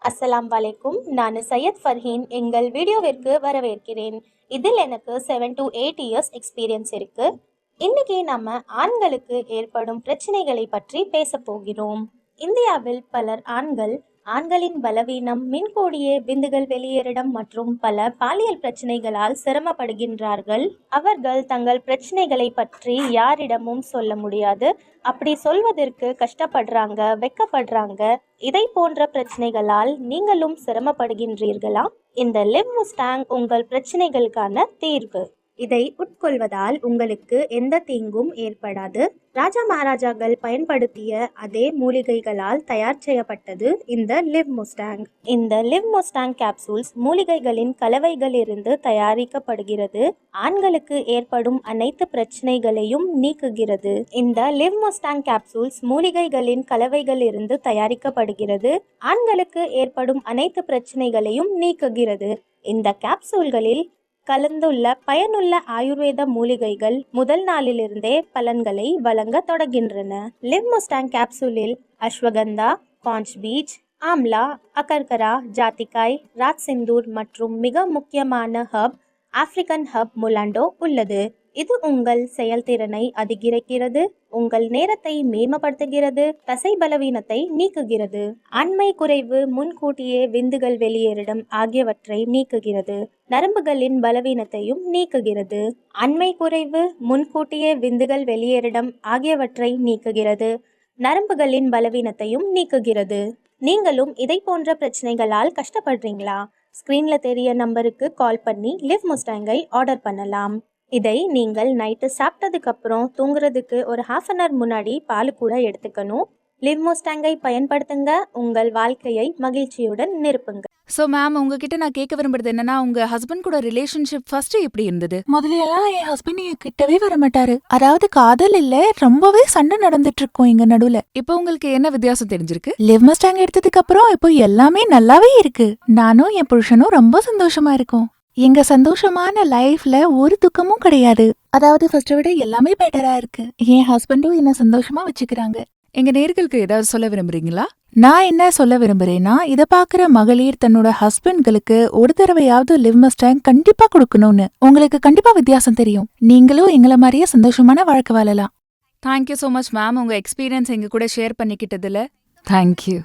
அஸ்ஸலாம் வலைக்கும். நான் சையத் ஃபர்ஹீன். எங்கள் வீடியோவிற்கு வரவேற்கிறேன். இதில் எனக்கு 7 to 8 இயர்ஸ் எக்ஸ்பீரியன்ஸ் இருக்கு. இன்னைக்கு நம்ம ஆண்களுக்கு ஏற்படும் பிரச்சனைகளை பற்றி பேச போகிறோம். இந்தியாவில் பலர் ஆண்களின் பலவீனம், மின்கூடிய விந்துகள் வெளியேறிடம் மற்றும் பல பாலியல் பிரச்சனைகளால் சிரமப்படுகின்றார்கள். அவர்கள் தங்கள் பிரச்சனைகளை பற்றி யாரிடமும் சொல்ல முடியாது. அப்படி சொல்வதற்கு கஷ்டப்படுறாங்க, வெக்கப்படுறாங்க. இதை போன்ற பிரச்சனைகளால் நீங்களும் சிரமப்படுகின்றீர்களா? இந்த லிவ் முஸ்டாங் உங்கள் பிரச்சனைகளுக்கான தீர்வு. இதை உட்கொள்வதால் உங்களுக்கு எந்த தீங்கும் ஏற்படாது. ராஜா மகாராஜாக்கள் பயன்படுத்திய அதே மூலிகைகளால் தயார் செய்யப்பட்டது இந்த லிவ் முஸ்டாங். இந்த லிவ் முஸ்டாங் கேப்சூல்ஸ் மூலிகைகளின் கலவைகளிலிருந்து தயாரிக்கப்படுகிறது. ஆண்களுக்கு ஏற்படும் அனைத்து பிரச்சனைகளையும் நீக்குகிறது. இந்த லிவ் முஸ்டாங் கேப்சூல்ஸ் மூலிகைகளின் கலவைகளிலிருந்து தயாரிக்கப்படுகிறது. ஆண்களுக்கு ஏற்படும் அனைத்து பிரச்சனைகளையும் நீக்குகிறது. இந்த கேப்சூல்களில் கலந்துள்ள பயனுள்ள ஆயுர்வேத மூலிகைகள் முதல் நாளிலிருந்தே பலன்களை வழங்க தொடங்கின்றன. லிவ் முஸ்டாங் கேப்சூலில் அஸ்வகந்தா, காஞ்ச் பீச், ஆம்லா, அகர்கரா, ஜாத்திக்காய், ராத் சிந்தூர் மற்றும் மிக முக்கியமான ஹர்ப் ஆப்பிரிக்கன் ஹர்ப் முலாண்டோ உள்ளது. இது உங்கள் செயல்திறனை அதிகரிக்கிறது, உங்கள் நேரத்தை மேம்படுத்துகிறது, தசை பலவீனத்தை நீக்குகிறது, ஆண்மை குறைவு, முன்கூட்டியே விந்துகள் வெளியேறிடம் ஆகியவற்றை நீக்குகிறது, நரம்புகளின் பலவீனத்தையும் நீக்குகிறது. ஆண்மை குறைவு, முன்கூட்டியே விந்துகள் வெளியேறிடம் ஆகியவற்றை நீக்குகிறது, நரம்புகளின் பலவீனத்தையும் நீக்குகிறது. நீங்களும் இதை போன்ற பிரச்சனைகளால் கஷ்டப்படுறீங்களா? ஸ்கிரீன்ல தெரிய நம்பருக்கு கால் பண்ணி லிவ் முஸ்டாங்கை ஆர்டர் பண்ணலாம். இதை நீங்கள் நைட்டு சாப்பிட்டதுக்கு அப்புறம் தூங்குறதுக்கு ஒரு ½ அன் ஹவர் முன்னாடி பால் கூட எடுத்துக்கணும். லிவ் முஸ்டாங்கை பயன்படுத்துங்க, உங்கள் வாழ்க்கையை மகிழ்ச்சியுடன் நிரப்புங்க. சோ மேம், உங்ககிட்ட நான் கேட்க விரும்புறது என்னன்னா, உங்க ஹஸ்பண்ட் கூட ரிலேஷன்ஷிப் ஃபர்ஸ்ட் எப்படி இருந்தது? முதல்ல எல்லாம் என் ஹஸ்பண்ட் என் கிட்டவே வர மாட்டாரு. அதாவது காதல் இல்ல, ரொம்பவே சண்டை நடந்துட்டு இருக்கோம் எங்க நடுவுல. இப்போ உங்களுக்கு என்ன வித்தியாசம் தெரிஞ்சிருக்கு? லிவ் மஸ்டாங் எடுத்ததுக்கு அப்புறம் இப்போ எல்லாமே நல்லாவே இருக்கு. நானும் என் புருஷனும் ரொம்ப சந்தோஷமா இருக்கோம். எங்க சந்தோஷமான லைஃப்ல ஒரு துக்கமும் கிடையாது. அதாவது ஃபர்ஸ்ட விட எல்லாமே பெட்டரா இருக்கு. என் ஹஸ்பண்டும் என்ன சந்தோஷமா வச்சுக்கிறாங்க. எங்க நேர்களுக்கு ஏதாவது சொல்ல விரும்புறீங்களா? நான் என்ன சொல்ல விரும்புறேன்னா, இத பாக்குற மகளிர் தன்னோட ஹஸ்பண்ட்களுக்கு ஒரு தடவையாவது லிவ் மஸ்டாங் கண்டிப்பா கொடுக்கணும்னு. உங்களுக்கு கண்டிப்பா வித்தியாசம் தெரியும். நீங்களும் எங்களை மாதிரியே சந்தோஷமான வாழ்க்கை வாழலாம். தேங்க்யூ சோ மச் மேம், உங்க எக்ஸ்பீரியன்ஸ் எங்க கூட ஷேர் பண்ணிக்கிட்டதுல. தேங்க்யூ.